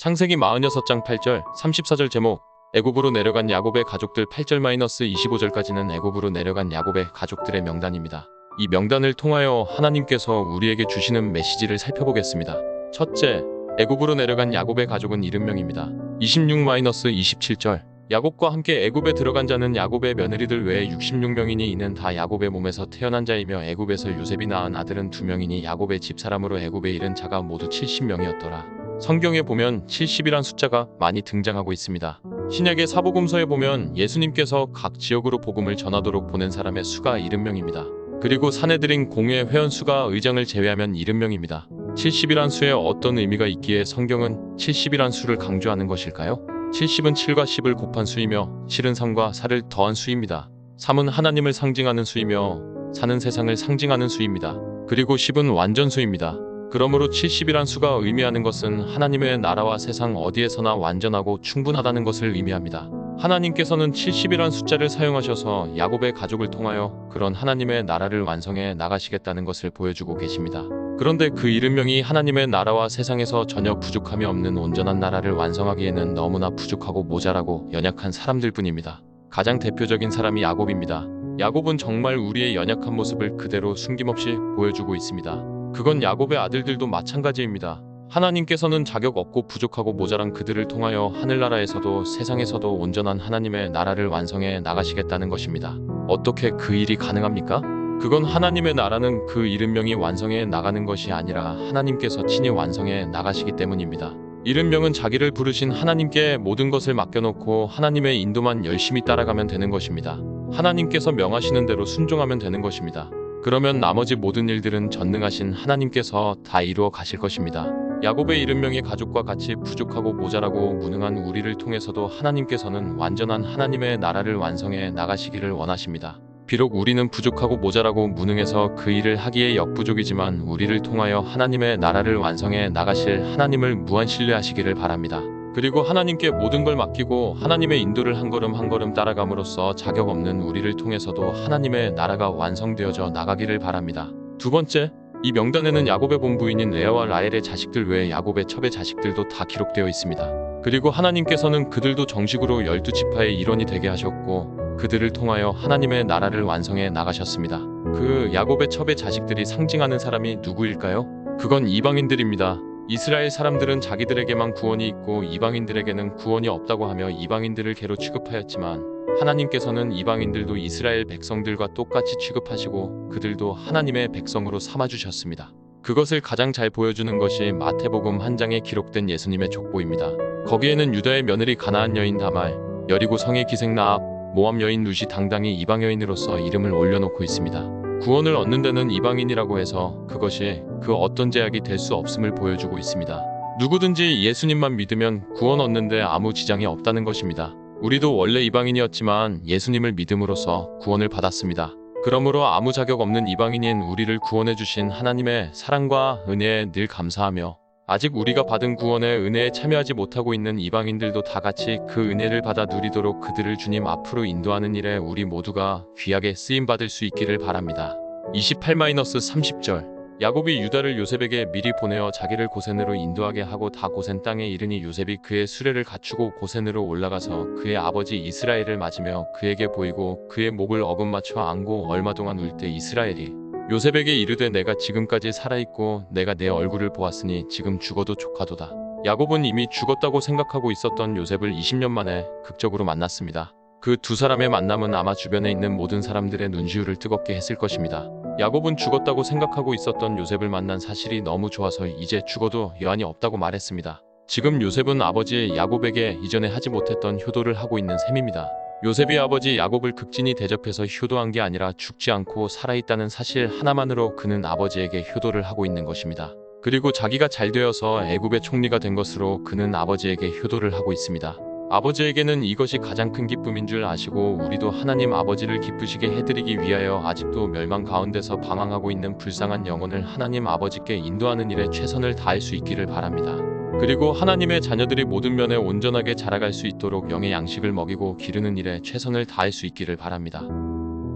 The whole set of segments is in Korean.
창세기 46장 8절 34절 제목 애굽으로 내려간 야곱의 가족들 8절-25절까지는 애굽으로 내려간 야곱의 가족들의 명단입니다. 이 명단을 통하여 하나님께서 우리에게 주시는 메시지를 살펴보겠습니다. 첫째, 애굽으로 내려간 야곱의 가족은 70명입니다. 26-27절 야곱과 함께 애굽에 들어간 자는 야곱의 며느리들 외에 66명이니 이는 다 야곱의 몸에서 태어난 자이며 애굽에서 요셉이 낳은 아들은 2명이니 야곱의 집사람으로 애굽에 이른 자가 모두 70명이었더라. 성경에 보면 70이란 숫자가 많이 등장하고 있습니다. 신약의 사복음서에 보면 예수님께서 각 지역으로 복음을 전하도록 보낸 사람의 수가 70명입니다. 그리고 사내들인 공회 회원수가 의장을 제외하면 70명입니다. 70이란 수에 어떤 의미가 있기에 성경은 70이란 수를 강조하는 것일까요? 70은 7과 10을 곱한 수이며 7은 3과 4를 더한 수입니다. 3은 하나님을 상징하는 수이며 4는 세상을 상징하는 수입니다. 그리고 10은 완전수입니다. 그러므로 70이란 수가 의미하는 것은 하나님의 나라와 세상 어디에서나 완전하고 충분하다는 것을 의미합니다. 하나님께서는 70이란 숫자를 사용하셔서 야곱의 가족을 통하여 그런 하나님의 나라를 완성해 나가시겠다는 것을 보여주고 계십니다. 그런데 그 70명이 하나님의 나라와 세상에서 전혀 부족함이 없는 온전한 나라를 완성하기에는 너무나 부족하고 모자라고 연약한 사람들 뿐입니다. 가장 대표적인 사람이 야곱입니다. 야곱은 정말 우리의 연약한 모습을 그대로 숨김없이 보여주고 있습니다. 그건 야곱의 아들들도 마찬가지입니다. 하나님께서는 자격 없고 부족하고 모자란 그들을 통하여 하늘나라에서도 세상에서도 온전한 하나님의 나라를 완성해 나가시겠다는 것입니다. 어떻게 그 일이 가능합니까? 그건 하나님의 나라는 그 70명이 완성해 나가는 것이 아니라 하나님께서 친히 완성해 나가시기 때문입니다. 70명은 자기를 부르신 하나님께 모든 것을 맡겨놓고 하나님의 인도만 열심히 따라가면 되는 것입니다. 하나님께서 명하시는 대로 순종하면 되는 것입니다. 그러면 나머지 모든 일들은 전능하신 하나님께서 다 이루어 가실 것입니다. 야곱의 70명의 가족과 같이 부족하고 모자라고 무능한 우리를 통해서도 하나님께서는 완전한 하나님의 나라를 완성해 나가시기를 원하십니다. 비록 우리는 부족하고 모자라고 무능해서 그 일을 하기에 역부족이지만 우리를 통하여 하나님의 나라를 완성해 나가실 하나님을 무한 신뢰하시기를 바랍니다. 그리고 하나님께 모든 걸 맡기고 하나님의 인도를 한 걸음 한 걸음 따라감으로써 자격 없는 우리를 통해서도 하나님의 나라가 완성되어져 나가기를 바랍니다. 두 번째, 이 명단에는 야곱의 본부인인 레아와 라헬의 자식들 외에 야곱의 첩의 자식들도 다 기록되어 있습니다. 그리고 하나님께서는 그들도 정식으로 12지파의 일원이 되게 하셨고 그들을 통하여 하나님의 나라를 완성해 나가셨습니다. 그 야곱의 첩의 자식들이 상징하는 사람이 누구일까요? 그건 이방인들입니다. 이스라엘 사람들은 자기들에게만 구원이 있고 이방인들에게는 구원이 없다고 하며 이방인들을 개로 취급하였지만 하나님께서는 이방인들도 이스라엘 백성들과 똑같이 취급하시고 그들도 하나님의 백성으로 삼아주셨습니다. 그것을 가장 잘 보여주는 것이 마태복음 한 장에 기록된 예수님의 족보입니다. 거기에는 유다의 며느리 가나안 여인 다말, 여리고 성의 기생 라합, 모압 여인 룻이 당당히 이방 여인으로서 이름을 올려놓고 있습니다. 구원을 얻는 데는 이방인이라고 해서 그것이 그 어떤 제약이 될 수 없음을 보여주고 있습니다. 누구든지 예수님만 믿으면 구원 얻는데 아무 지장이 없다는 것입니다. 우리도 원래 이방인이었지만 예수님을 믿음으로써 구원을 받았습니다. 그러므로 아무 자격 없는 이방인인 우리를 구원해 주신 하나님의 사랑과 은혜에 늘 감사하며 아직 우리가 받은 구원의 은혜에 참여하지 못하고 있는 이방인들도 다 같이 그 은혜를 받아 누리도록 그들을 주님 앞으로 인도하는 일에 우리 모두가 귀하게 쓰임받을 수 있기를 바랍니다. 28-30절 야곱이 유다를 요셉에게 미리 보내어 자기를 고센으로 인도하게 하고 다 고센 땅에 이르니 요셉이 그의 수레를 갖추고 고센으로 올라가서 그의 아버지 이스라엘을 맞으며 그에게 보이고 그의 목을 어긋맞춰 안고 얼마 동안 울 때 이스라엘이 요셉에게 이르되 내가 지금까지 살아있고 내가 내 얼굴을 보았으니 지금 죽어도 족하도다. 야곱은 이미 죽었다고 생각하고 있었던 요셉을 20년 만에 극적으로 만났습니다. 그 두 사람의 만남은 아마 주변에 있는 모든 사람들의 눈시울을 뜨겁게 했을 것입니다. 야곱은 죽었다고 생각하고 있었던 요셉을 만난 사실이 너무 좋아서 이제 죽어도 여한이 없다고 말했습니다. 지금 요셉은 아버지 야곱에게 이전에 하지 못했던 효도를 하고 있는 셈입니다. 요셉이 아버지 야곱을 극진히 대접해서 효도한 게 아니라 죽지 않고 살아있다는 사실 하나만으로 그는 아버지에게 효도를 하고 있는 것입니다. 그리고 자기가 잘 되어서 애굽의 총리가 된 것으로 그는 아버지에게 효도를 하고 있습니다. 아버지에게는 이것이 가장 큰 기쁨인 줄 아시고 우리도 하나님 아버지를 기쁘시게 해드리기 위하여 아직도 멸망 가운데서 방황하고 있는 불쌍한 영혼을 하나님 아버지께 인도하는 일에 최선을 다할 수 있기를 바랍니다. 그리고 하나님의 자녀들이 모든 면에 온전하게 자라갈 수 있도록 영의 양식을 먹이고 기르는 일에 최선을 다할 수 있기를 바랍니다.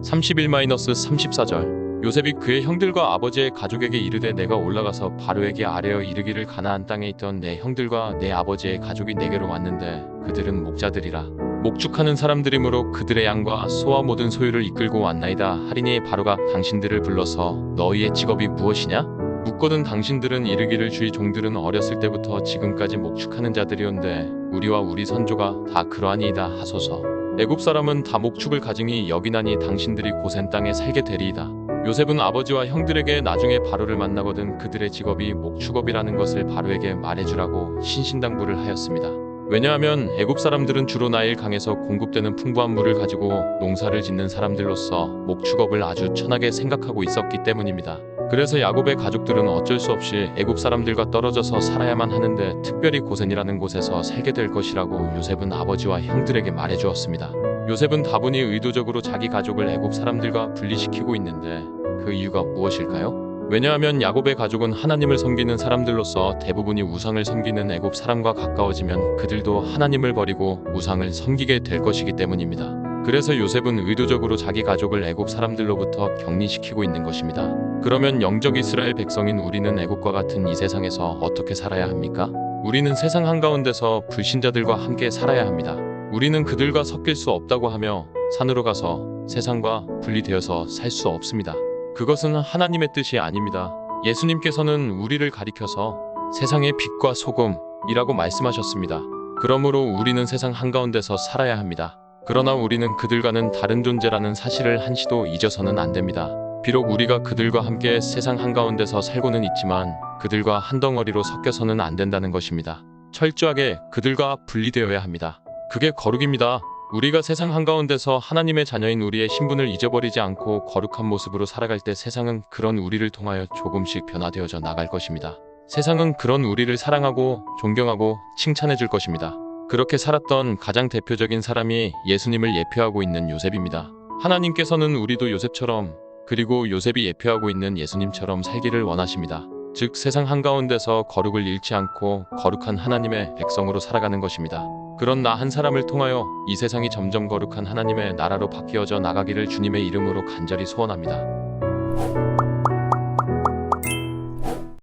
31-34절 요셉이 그의 형들과 아버지의 가족에게 이르되 내가 올라가서 바로에게 아뢰어 이르기를 가나안 땅에 있던 내 형들과 내 아버지의 가족이 내게로 왔는데 그들은 목자들이라 목축하는 사람들이므로 그들의 양과 소와 모든 소유를 이끌고 왔나이다 하리니 바로가 당신들을 불러서 너희의 직업이 무엇이냐? 묻거든 당신들은 이르기를 주의 종들은 어렸을 때부터 지금까지 목축하는 자들이온데 우리와 우리 선조가 다 그러하니이다 하소서. 애굽 사람은 다 목축을 가증히 여기나니 당신들이 고센 땅에 살게 되리이다. 요셉은 아버지와 형들에게 나중에 바로를 만나거든 그들의 직업이 목축업이라는 것을 바로에게 말해주라고 신신당부를 하였습니다. 왜냐하면 애굽 사람들은 주로 나일 강에서 공급되는 풍부한 물을 가지고 농사를 짓는 사람들로서 목축업을 아주 천하게 생각하고 있었기 때문입니다. 그래서 야곱의 가족들은 어쩔 수 없이 애굽 사람들과 떨어져서 살아야만 하는데 특별히 고센이라는 곳에서 살게 될 것이라고 요셉은 아버지와 형들에게 말해주었습니다. 요셉은 다분히 의도적으로 자기 가족을 애굽 사람들과 분리시키고 있는데 그 이유가 무엇일까요? 왜냐하면 야곱의 가족은 하나님을 섬기는 사람들로서 대부분이 우상을 섬기는 애굽 사람과 가까워지면 그들도 하나님을 버리고 우상을 섬기게 될 것이기 때문입니다. 그래서 요셉은 의도적으로 자기 가족을 애굽 사람들로부터 격리시키고 있는 것입니다. 그러면 영적 이스라엘 백성인 우리는 애굽과 같은 이 세상에서 어떻게 살아야 합니까? 우리는 세상 한가운데서 불신자들과 함께 살아야 합니다. 우리는 그들과 섞일 수 없다고 하며 산으로 가서 세상과 분리되어서 살 수 없습니다. 그것은 하나님의 뜻이 아닙니다. 예수님께서는 우리를 가리켜서 세상의 빛과 소금이라고 말씀하셨습니다. 그러므로 우리는 세상 한가운데서 살아야 합니다. 그러나 우리는 그들과는 다른 존재라는 사실을 한시도 잊어서는 안 됩니다. 비록 우리가 그들과 함께 세상 한가운데서 살고는 있지만 그들과 한 덩어리로 섞여서는 안 된다는 것입니다. 철저하게 그들과 분리되어야 합니다. 그게 거룩입니다. 우리가 세상 한가운데서 하나님의 자녀인 우리의 신분을 잊어버리지 않고 거룩한 모습으로 살아갈 때 세상은 그런 우리를 통하여 조금씩 변화되어져 나갈 것입니다. 세상은 그런 우리를 사랑하고 존경하고 칭찬해 줄 것입니다. 그렇게 살았던 가장 대표적인 사람이 예수님을 예표하고 있는 요셉입니다. 하나님께서는 우리도 요셉처럼 그리고 요셉이 예표하고 있는 예수님처럼 살기를 원하십니다. 즉 세상 한가운데서 거룩을 잃지 않고 거룩한 하나님의 백성으로 살아가는 것입니다. 그런 나 한 사람을 통하여 이 세상이 점점 거룩한 하나님의 나라로 바뀌어져 나가기를 주님의 이름으로 간절히 소원합니다.